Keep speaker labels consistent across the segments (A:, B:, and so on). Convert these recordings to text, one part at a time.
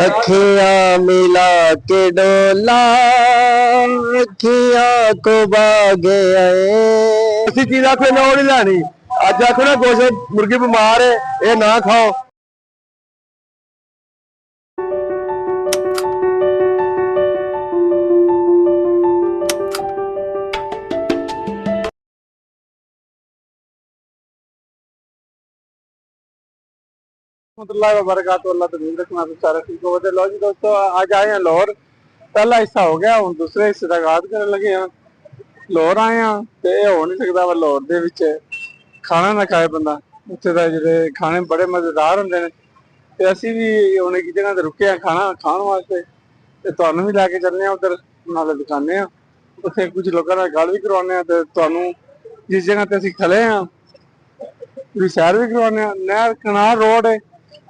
A: अखियां मिला के डोला अखियां को बागे आए चीज आखो ना नहीं लानी अज आखो ना कुछ मुर्गी बीमार है ये ना खाओ। लो जी दोस्तों आज आए हैं लाहौर। पहला हिस्सा हो गया हूँ दूसरे हिस्से का आगाज करने लगे हैं। लाहौर आए हैं तो यह हो नहीं सकता लाहौर दे विच खाना ना खाए बंदा उत्थे दा जेह्ड़े खाने बड़े मजेदार होंदे ने ते असीं भी हुण एक जगह ते रुके हैं खाना खाण वास्ते ते तुहानूं भी लैके चलने आं उधर नाले दिखाने आं उत्थे कुछ लोकां नाल गल भी करवाने आं ते तुहानूं जिस जगह ते असीं खड़े हैं पूरी सैर भी करवाने आं। नहर कनाल रोड है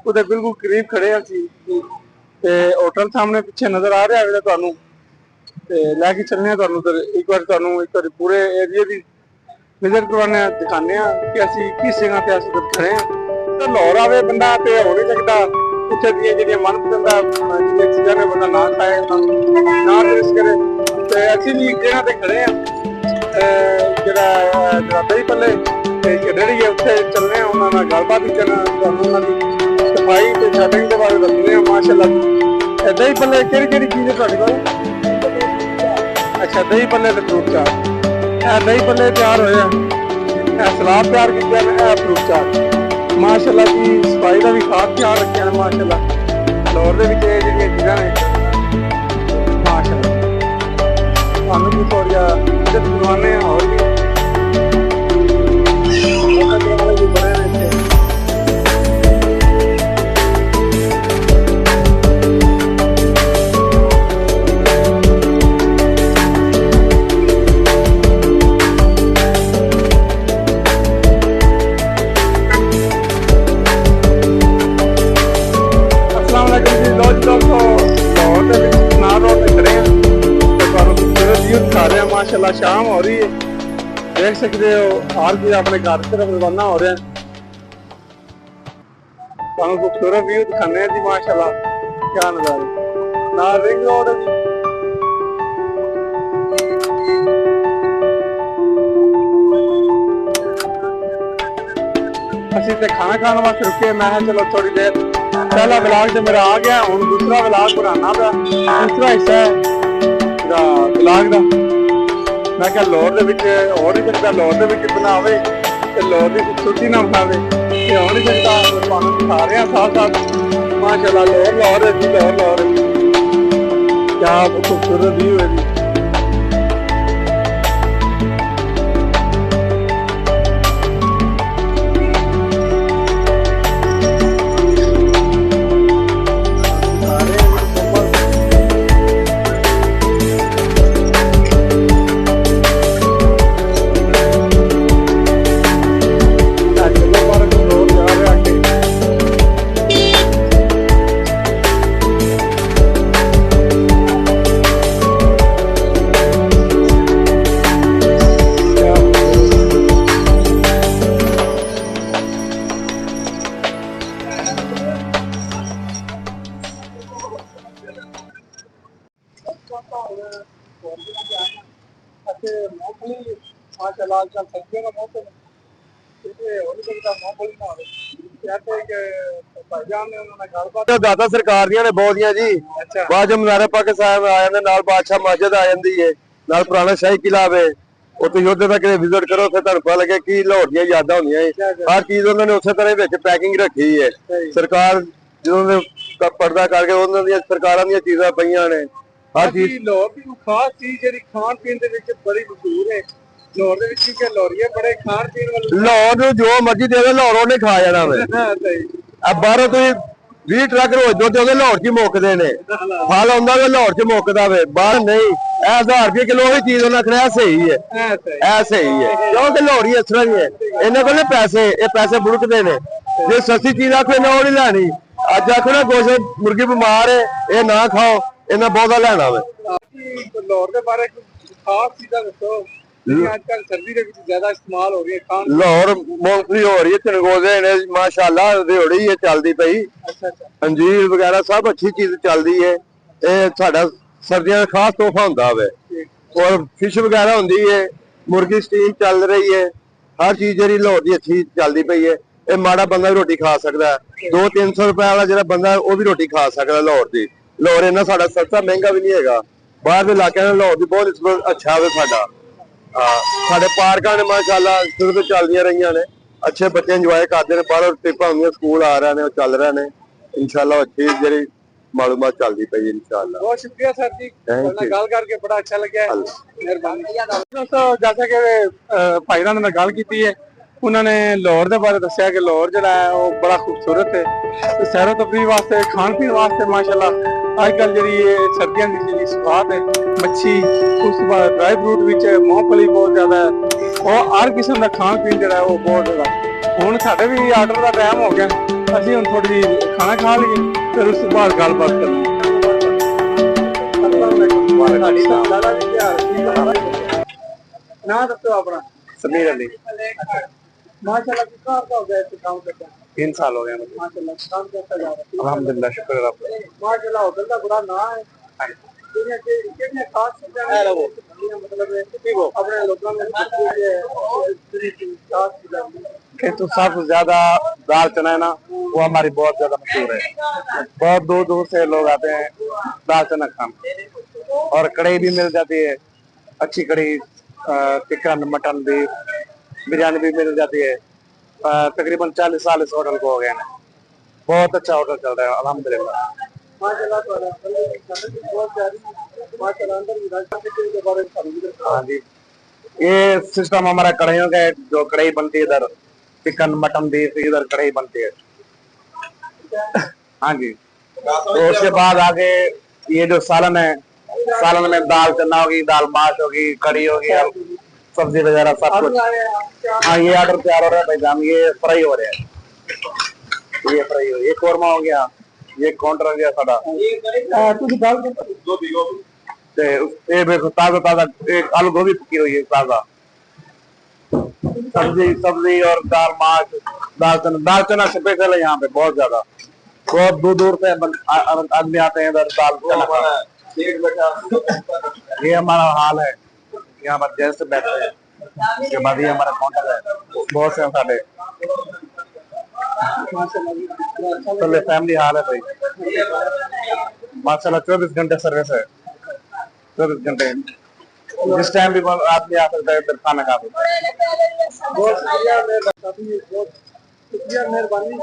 A: उहदे बिल्कुल करीब खड़े असीं ते होटल सामने पिछे नजर आ रहा है तुहानूं ते लैके चलने आं तुहानूं उधर एक बार तुहानूं एक बार पूरे एरिया दी विजिट करवाने दिखाने कि असीं किस जगह ते असीं खड़े हैं। तो लाहौर आवे बंदा ते हो नहीं सकता उत्थे दियां जेह्ड़ियां मनपसंद जिहड़ियां चीज़ां ने बंदा ना खाए ना टेस्ट करे ते असीं भी एक जगह ते खड़े हैं जेह्ड़ा दही भल्ले ते रेहड़ी है उत्थे चलने आं उन्हां नाल गलबात भी करना तुहानूं उन्हां दी सफाई ते सैटिंग दे बारे दस्सने आं माशाअल्लाह जी। दही भल्ले केह्ड़ी चीज़ है तुहाडे कोल? अच्छा दही भल्ले ते फ्रूट चाट दही भल्ले तैयार होए सलाद तैयार किया फ्रूट चाट माशाअल्लाह जी। सफाई का भी खास ख्याल रखा है माशाअल्लाह लाहौर दे विच जेहड़ियां चीज़ां ने माशाअल्लाह सानूं भी थोड़ा इज्जत करवाने और भी बड़े ने माशाअल्लाह शाम हो रही है देख सकते हो हर कोई अपने घर की तरफ रवाना हो रहे हैं। खूबसूरत व्यू दिखाने जी माशाअल्लाह क्या नजारे ना रिंग रोड है जी। असीं ते खाना खाने वास्ते रुके मैं चलो थोड़ी देर पहला ब्लॉग जो मेरा आ गया हूँ दूसरा ब्लॉग बनाना पिया दूसरा हिस्सा है ब्लॉग का मैं क्या लाहौर दे विच हो नहीं सकता लाहौर दे विच बनावे ते लाहौर दी खूबसूरती ना बनावे ये हो नहीं सकता तुहानूं दिखा रहे हैं साथ साथ माशाअल्लाह लाहौर है जी लाहौर क्या खूबसूरत व्यू है जी। दाता सरकार दियां ने बहुतियां जी बाद मीनारे पाक साहब आ जाते नाल बादशाह मस्जिद आ जाती है नाल पुराना शाही किला वे उधर तक विजिट करो फिर तुहानूं पता लगे कि लाहौर दी यादां होंदियां हर चीज उन्होंने उस तरह विच पैकिंग रखी है सरकार जो पर्दा करके उन्होंने सरकारां दी चीज़ां पईयां ने हर चीज लाहौर दी खास चीज जिहड़ी खाण पीण दे विच बड़ी मशहूर है लाहौर दे विच क्योंकि लाहौरिये बड़े खाण पीण वाले लाहौर नूं जो मर्जी दे दो लाहौर उन्हें खा जाना वे बाहरों तुसीं 20 ट्रक रोज दो लाहौर च मुकते ने फल आंदा लाहौर च मुकदा वे बाहर नहीं 1000 रुपये किलो ही चीज उन्हें आखना सही है सही है क्योंकि लाहौरी इस तरह ही है इन्हें को पैसे बुड़कते ने जो सस्ती चीज आखो इन्हें वो नहीं लैनी अज आखो ना कुछ मुर्गी बीमार है ये ना खाओ इन्हें बहुता लेना वे लाहौर के बारे खास चीज़ां दसो आजकल सर्दी के ज्यादा इस्तेमाल हो रही है खान
B: लाहौर मूंगफली हो रही है चनगोजे ने माशाल्लाह रियोड़ी है चलती पई अंजीर वगैरह सब अच्छी चीज चलती है ਇਹ ਸਾਡਾ ਸਰਦੀਆਂ ਦਾ ਖਾਸ ਤੋਹਫਾ ਹੁੰਦਾ ਵੇ ਔਰ ਫਿਸ਼ ਵਗੈਰਾ ਹੁੰਦੀ ਹੈ ਮੁਰਗੀ ਸਟੀਮ ਚੱਲ ਰਹੀ ਹੈ ਹਰ ਚੀਜ਼ ਜਿਹੜੀ ਲਾਹੌਰ ਦੀ ਅੱਛੀ ਚੱਲਦੀ ਪਈ ਹੈ ਇਹ ਮਾੜਾ ਬੰਦਾ ਵੀ ਰੋਟੀ ਖਾ ਸਕਦਾ 200-300 ਰੁਪਏ ਵਾਲਾ ਜਿਹੜਾ ਬੰਦਾ ਉਹ ਵੀ ਰੋਟੀ ਖਾ ਸਕਦਾ ਲਾਹੌਰ ਦੀ ਲਾਹੌਰ ਇਹਨਾਂ ਸਾਡਾ ਸਸਤਾ ਮਹਿੰਗਾ ਵੀ ਨਹੀਂ ਹੈਗਾ ਬਾਹਰ ਦੇ ਇਲਾਕਿਆਂ ਨਾਲ ਲਾਹੌਰ ਦੀ ਬਹੁਤ ਅੱਛਾ ਵੇ ਸਾਡਾ ਸਾਡੇ ਪਾਰਕਾਂ ਨੇ ਮਾਸ਼ਾਅੱਲਾ ਸ਼ੁਰੂ ਤੋਂ ਚੱਲਦੀਆਂ ਰਹੀਆਂ ਨੇ ਅੱਛੇ ਬੱਚੇ ਇੰਜੋਏ ਕਰਦੇ ਨੇ ਬਾਹਰੋਂ ਟ੍ਰਿਪਾਂ ਹੁੰਦੀਆਂ ਸਕੂਲ ਆ ਰਹੇ ਨੇ ਉਹ ਚੱਲ ਰਹੇ ਨੇ ਇਨਸ਼ਾਅੱਲਾ ਅੱਛੀ ਜਿਹੜੀ मालूमात चलती पई इंशाल्लाह।
A: बहुत शुक्रिया सर जी गल करके बड़ा अच्छा लगा मेहरबानी दोस्तों जैसा कि भाईरां ने गल की है उन्होंने लाहौर के बारे दसिया कि लाहौर जो है वो बड़ा खूबसूरत है तो सैरो तफरी वास्ते खान पीन वास्ते माशाल्लाह अजकल जी सर्दियों की जी स्वाद है मच्छी उस बाद ड्राई फ्रूट मूंगफली बहुत ज्यादा है और हर किस्म का खान पीन जो है वो बहुत ज्यादा हुण साडे भी आर्डर का टाइम हो गया ਅਸੀਂ ਹੁਣ ਥੋੜੀ ਜਿਹੀ ਖਾਣਾ ਖਾ ਲਈਏ ਫਿਰ ਉਸ ਤੋਂ ਬਾਅਦ ਗੱਲਬਾਤ ਕਰਾਂਗੇ ਨਾ ਦੱਸੋ ਆਪਣਾ
B: समीर अली
A: माशाल्लाह कितना हो गया इस काम करते
B: 3 साल हो गए मुझे
A: माशाल्लाह काम करता जा रहा है
B: अल्हम्दुलिल्लाह शुक्र रब
A: माशाल्लाह होटल का बड़ा नाम है दुनिया के कितने खास चीजें हैं मतलब अपने लोगों में खास चीजें
B: कि तो सबसे ज्यादा दाल चना है ना वो हमारी बहुत ज्यादा मशहूर है बहुत दूर दूर से लोग आते हैं दाल चना खाने और कढ़ाई भी मिल जाती है अच्छी कढ़ी चिकन मटन भी बिरयानी भी मिल जाती है तकरीबन 40 साल इस होटल को हो गए हैं बहुत अच्छा होटल चल रहा है अल्हम्दुलिल्लाह हाँ जी ये सिस्टम हमारा कढ़ाइयों का है जो कढ़ाई बनती है इधर चिकन मटन बीफ इधर कढ़ाई बनती है हाँ जी तो उसके बाद आगे ये जो सालन है सालन में दाल चना होगी दाल माश होगी कढ़ी होगी सब्जी वगैरह सब कुछ हाँ ये ऑर्डर तैयार हो रहा है भाईजान ये फ्राई हो रहे हैं ये फ्राई हो ये कोरमा हो गया ये काउंटर हो गया साड़ा ताजा ताजा एक आलू गोभी पकी हुई है ताजा सब्जी और दाल माश दाल चना स्पेशल है यहाँ पे बहुत ज्यादा बहुत दूर दूर से आदमी आते हैं इधर दाल चना ये हमारा हाल है यहाँ पर जैसे बैठते हैं उसके बाद ये हमारा काउंटर है बहुत से साढ़े चले फैमिली हाल है भाई माशाल्लाह 24 घंटे सर्विस है 24 घंटे जिस टाइम भी आदमी आ सकता है इधर खाना खा सकता है
A: बहुत शुक्रिया मेहरबानी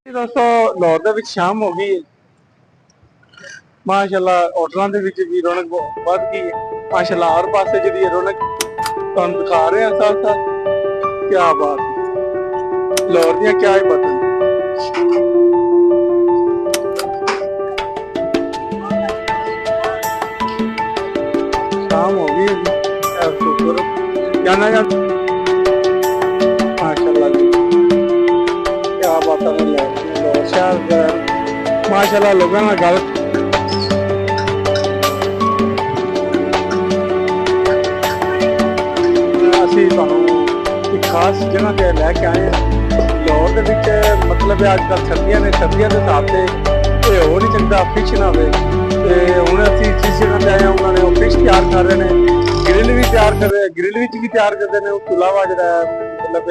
A: दोस्तों लाहौर ਦੇ ਵਿੱਚ ਸ਼ਾਮ ਹੋ ਗਈ ਮਾਸ਼ਾਅੱਲਾ ਹੋਟਲਾਂ ਦੇ ਵਿੱਚ ਵੀ ਰੌਣਕ ਵੱਧ ਗਈ ਹੈ ਮਾਸ਼ਾਅੱਲਾ ਹਰ ਪਾਸੇ ਜਿਹੜੀ ਰੌਣਕ ਤੁਹਾਨੂੰ ਦਿਖਾ ਰਹੇ ਹਾਂ ਸਾਥ ਸਾਥ ਕੀ ਬਾਤ ਹੈ ਲਾਹੌਰ ਦੀਆਂ ਕੀ ਹੀ ਬਾਤਾਂ शाम होगी जाना माशाल्लाह जी क्या बात है शहर माशाल्लाह लोगों ने गल ਅਸੀਂ ਤੁਹਾਨੂੰ ਇੱਕ ਖਾਸ ਜਗ੍ਹਾ ਤੇ ਲੈ ਕੇ ਆਏ ਹਾਂ ਲਾਹੌਰ ਦੇ ਵਿੱਚ ਮਤਲਬ ਅੱਜ ਕੱਲ੍ਹ ਸਰਦੀਆਂ ਦੇ ਹਿਸਾਬ ਤੇ ਇਹ ਹੋ ਨਹੀਂ ਸਕਦਾ ਫਿਸ਼ ਨਾ ਹੋਵੇ ਤੇ ਹੁਣ ਅਸੀਂ ਜਿਸ ਜਗ੍ਹਾ ਤੇ ਆਏ ਹਾਂ ਉਹਨਾਂ ਨੇ ਉਹ ਫਿਸ਼ ਤਿਆਰ ਕਰ ਰਹੇ ਨੇ ਗ੍ਰਿਲ ਵੀ ਤਿਆਰ ਕਰ ਰਹੇ ਗ੍ਰਿਲ ਵਿੱਚ ਵੀ ਤਿਆਰ ਕਰਦੇ ਨੇ ਉਸ ਤੋਂ ਇਲਾਵਾ ਜਿਹੜਾ ਮਤਲਬ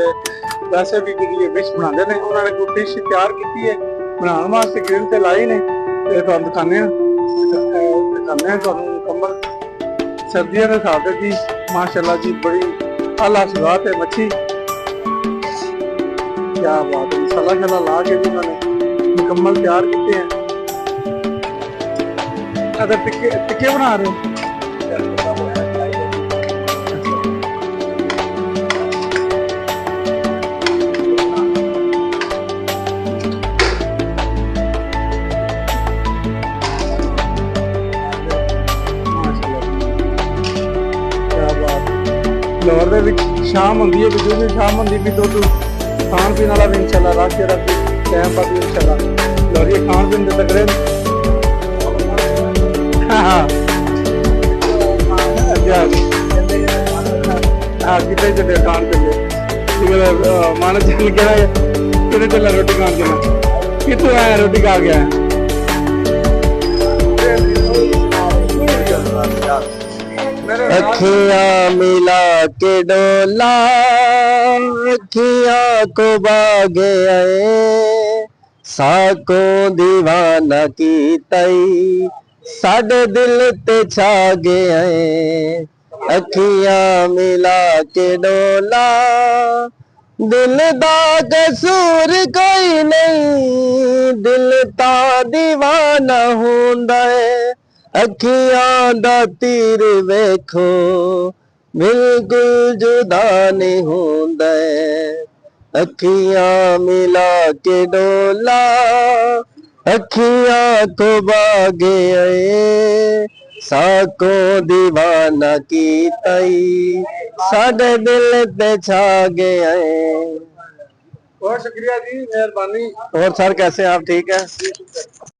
A: ਵੈਸੇ ਵੀ ਜਿਹੜੀ ਫਿਸ਼ ਬਣਾਉਂਦੇ ਨੇ ਉਹਨਾਂ ਨੇ ਕੋਈ ਫਿਸ਼ ਤਿਆਰ ਕੀਤੀ ਹੈ ਬਣਾਉਣ ਵਾਸਤੇ ਗ੍ਰਿਲ ਤੇ ਲਾਈ ਨੇ ਤੇ ਤੁਹਾਨੂੰ ਦਿਖਾਉਂਦੇ ਹਾਂ ਤੁਹਾਨੂੰ ਮੁਕੰਮਲ सर्दियों के हिसाब से जी माशाल्लाह जी बड़ी आला स्वाद है मच्छी क्या बात है मसाला शला ला के भी उन्होंने मुकम्मल तैयार किए हैं अगर टिक्के बना रहे हो लाहौर ਦੇ ਵਿੱਚ शाम होंगी है जो भी शाम होंगी भी दुध खान पीने वाला भी इंशाल्लाह रख के रख टाइम पर भी इंशाल्लाह लाहौर ये खान पीन तगड़े हाँ क्या कितने चले खान चले माना चल गया कितने चला रोटी खान चला कितों आया रोटी खा गया
B: अखियां मिला के डोला अखियां को बागे आए साकों दीवाना की तई साडे दिल ते छा गए अखियां मिला के डोला दिल दा कसूर कोई नहीं दिल ता दीवाना हुंदा है अखियां दा तीर वेखो बिल्कुल जुदा नहीं हुंदा अखियां मिला के डोला अखियां को बागे आए साको दीवाना की तई साडे दिल ते छा गए।
A: बहुत शुक्रिया जी, मेहरबानी।
B: और सर कैसे आप ठीक है?